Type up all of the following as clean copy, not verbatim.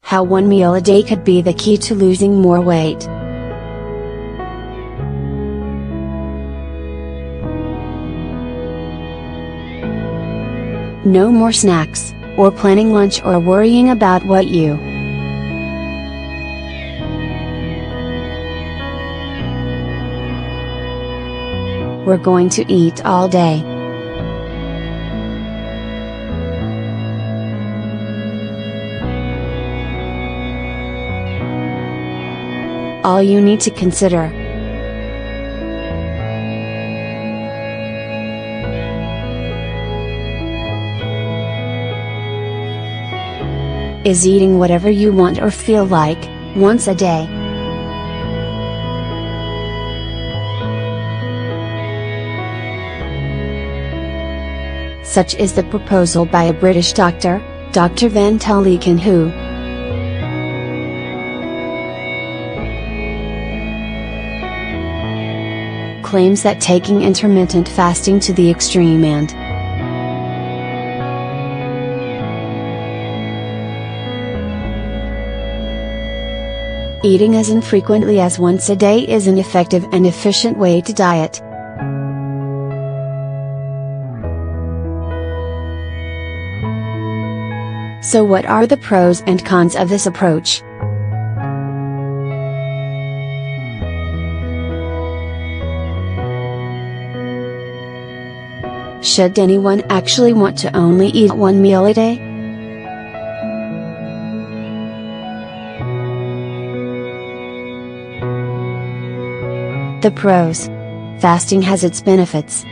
How one meal a day could be the key to losing more weight. No more snacks, or planning lunch or worrying about what you were going to eat all day. All you need to consider is eating whatever you want or feel like, once a day. Such is the proposal by a British doctor, Dr. Van Teleken, who claims that taking intermittent fasting to the extreme and eating as infrequently as once a day is an effective and efficient way to diet. So what are the pros and cons of this approach? Should anyone actually want to only eat one meal a day? The pros. Fasting has its benefits.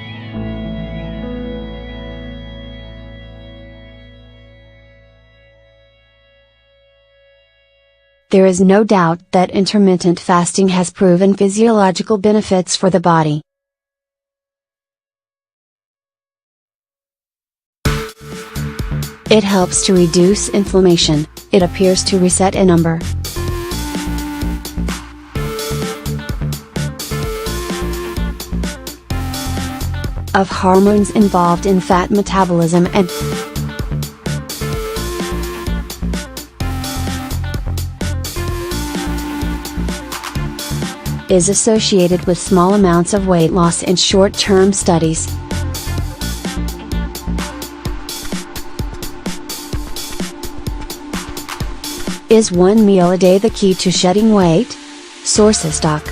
There is no doubt that intermittent fasting has proven physiological benefits for the body. It helps to reduce inflammation. It appears to reset a number of hormones involved in fat metabolism and is associated with small amounts of weight loss in short-term studies. Is one meal a day the key to shedding weight? Sources Doc.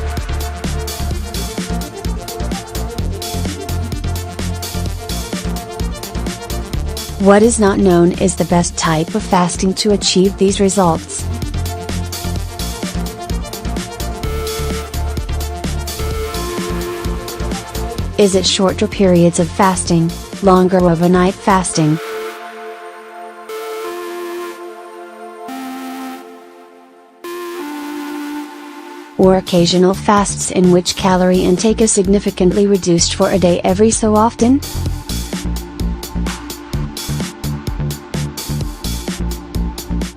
What is not known is the best type of fasting to achieve these results. Is it shorter periods of fasting, longer overnight fasting? Or occasional fasts in which calorie intake is significantly reduced for a day every so often?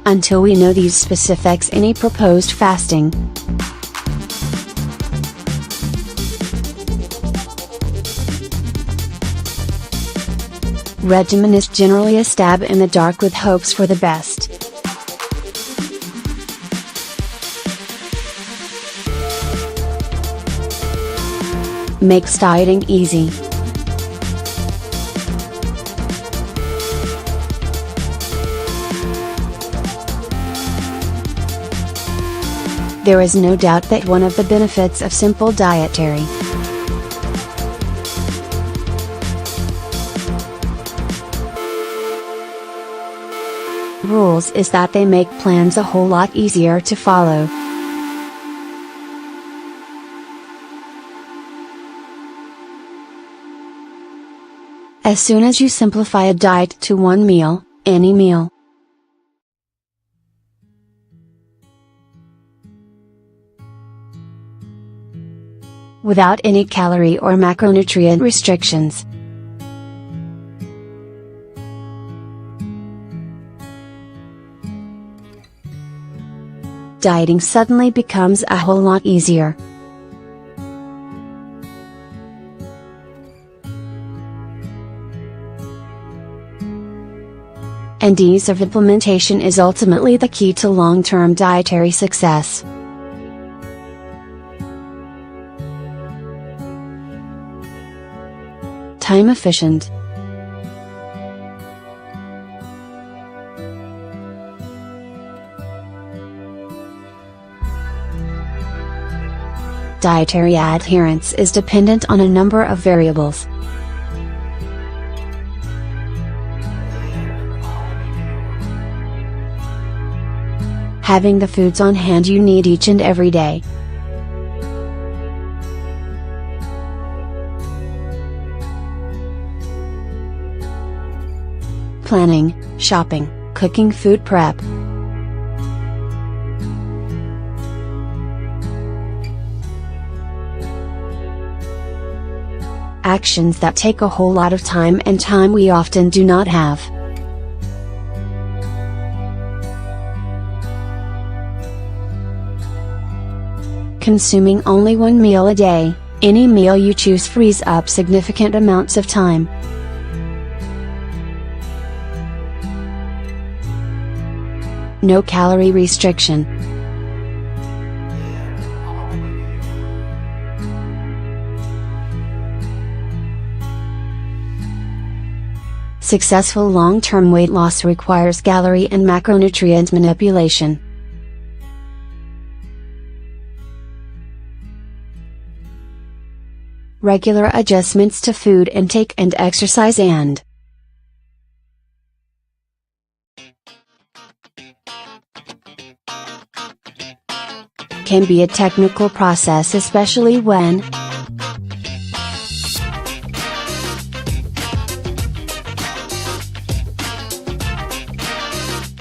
Until we know these specifics, any proposed fasting regimen is generally a stab in the dark with hopes for the best. Makes dieting easy. There is no doubt that one of the benefits of simple dietary rules is that they make plans a whole lot easier to follow. As soon as you simplify a diet to one meal, any meal, without any calorie or macronutrient restrictions, dieting suddenly becomes a whole lot easier. and ease of implementation is ultimately the key to long-term dietary success. Time efficient. Dietary adherence is dependent on a number of variables. Having the foods on hand you need each and every day. Planning, shopping, cooking food prep. Actions that take a whole lot of time and time we often do not have. Consuming only one meal a day, any meal you choose frees up significant amounts of time. No calorie restriction. Successful long-term weight loss requires calorie and macronutrient manipulation. Regular adjustments to food intake and exercise and can be a technical process, especially when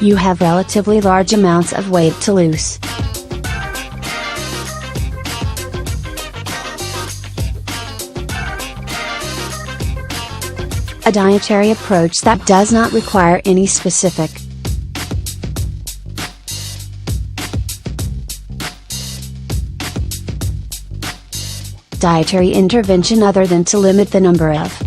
you have relatively large amounts of weight to lose. A dietary approach that does not require any specific dietary intervention other than to limit the number of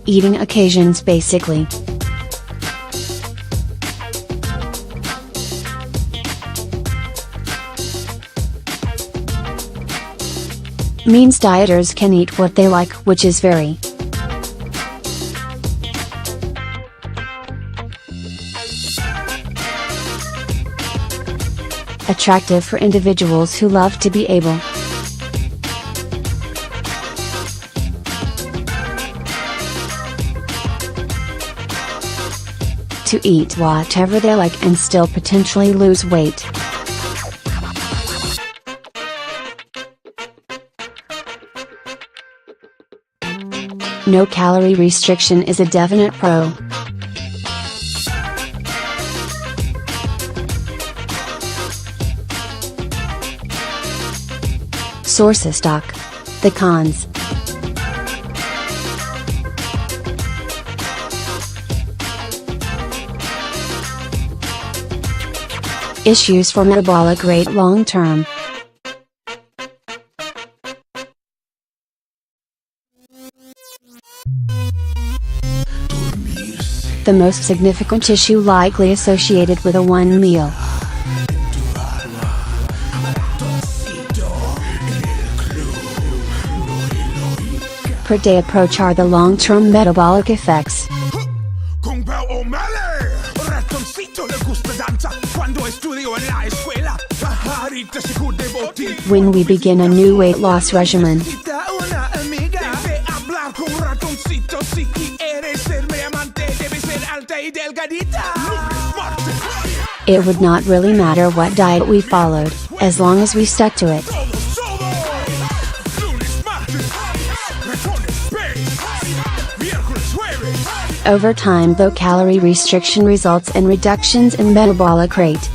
eating occasions, basically. Means dieters can eat what they like, which is very attractive for individuals who love to be able to eat whatever they like and still potentially lose weight. No calorie restriction is a definite pro. Sources stock. The cons. Issues for metabolic rate long term. The most significant issue likely associated with a one meal per day approach are the long-term metabolic effects. When we begin a new weight loss regimen, it would not really matter what diet we followed, as long as we stuck to it. Over time, though, calorie restriction results in reductions in metabolic rate.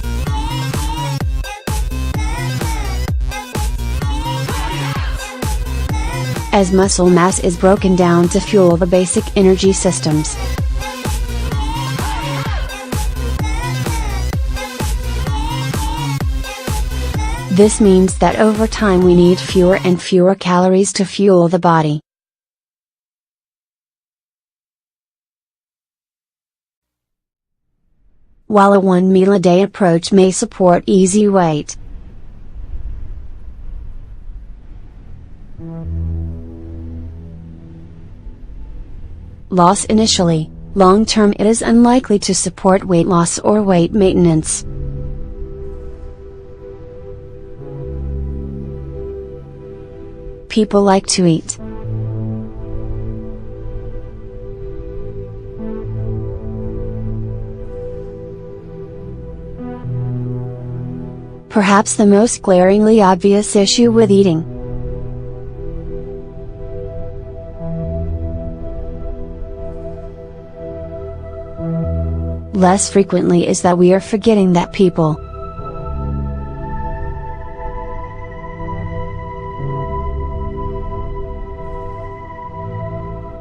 As muscle mass is broken down to fuel the basic energy systems. This means that over time we need fewer and fewer calories to fuel the body. While a one meal a day approach may support easy weight loss initially, long-term it is unlikely to support weight loss or weight maintenance. People like to eat. Perhaps the most glaringly obvious issue with eating less frequently is that we are forgetting that people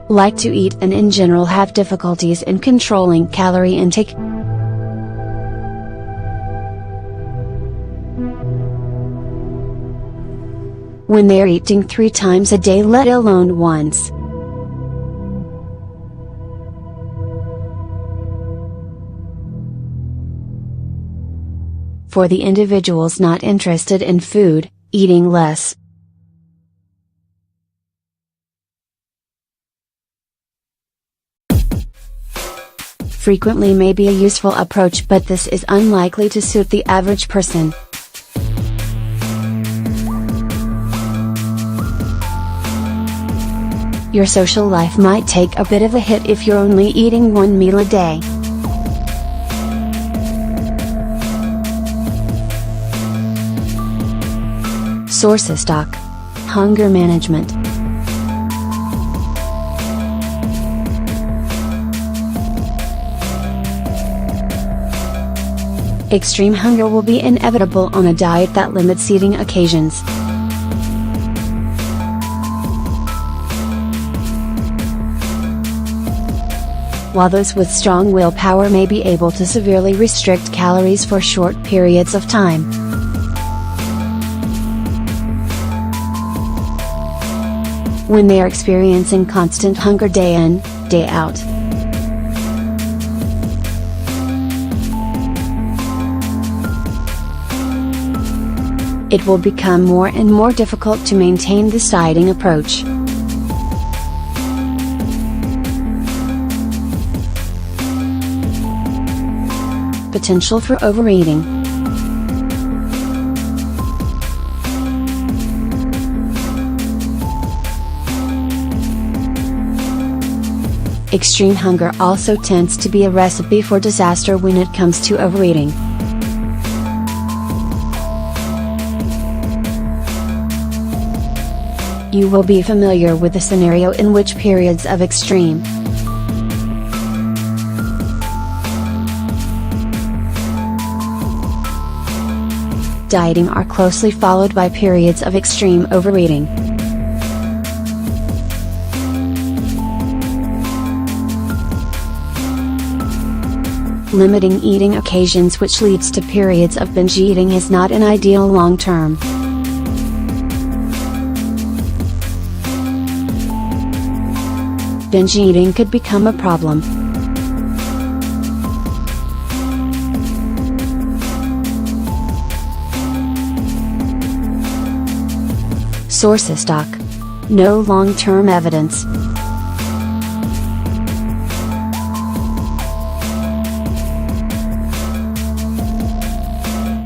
like to eat and in general have difficulties in controlling calorie intake. When they are eating 3 times a day, let alone once. For the individuals not interested in food, eating less frequently may be a useful approach, but this is unlikely to suit the average person. Your social life might take a bit of a hit if you're only eating 1 meal a day. Sources: Stock. Hunger management. Extreme hunger will be inevitable on a diet that limits eating occasions. While those with strong willpower may be able to severely restrict calories for short periods of time, when they are experiencing constant hunger day in, day out, it will become more and more difficult to maintain this dieting approach. Potential for overeating. Extreme hunger also tends to be a recipe for disaster when it comes to overeating. You will be familiar with the scenario in which periods of extreme dieting are closely followed by periods of extreme overeating. Limiting eating occasions, which leads to periods of binge eating, is not an ideal long-term. Binge eating could become a problem. Sources: Stock. No long-term evidence.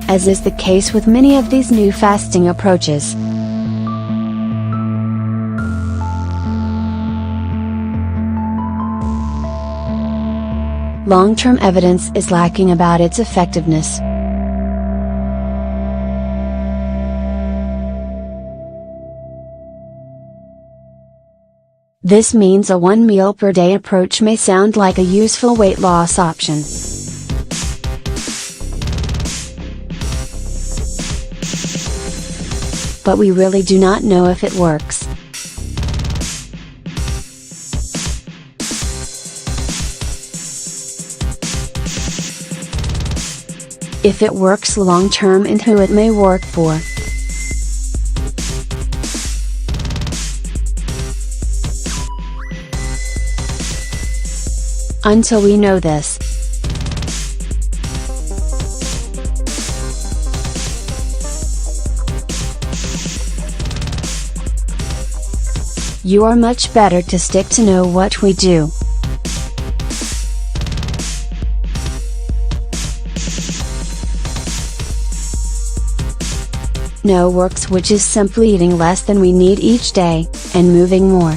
As is the case with many of these new fasting approaches, long-term evidence is lacking about its effectiveness. This means a 1 meal per day approach may sound like a useful weight loss option. But we really do not know if it works. If it works long term and who it may work for. Until we know this, you are much better to stick to know what we do. No works, which is simply eating less than we need each day, and moving more.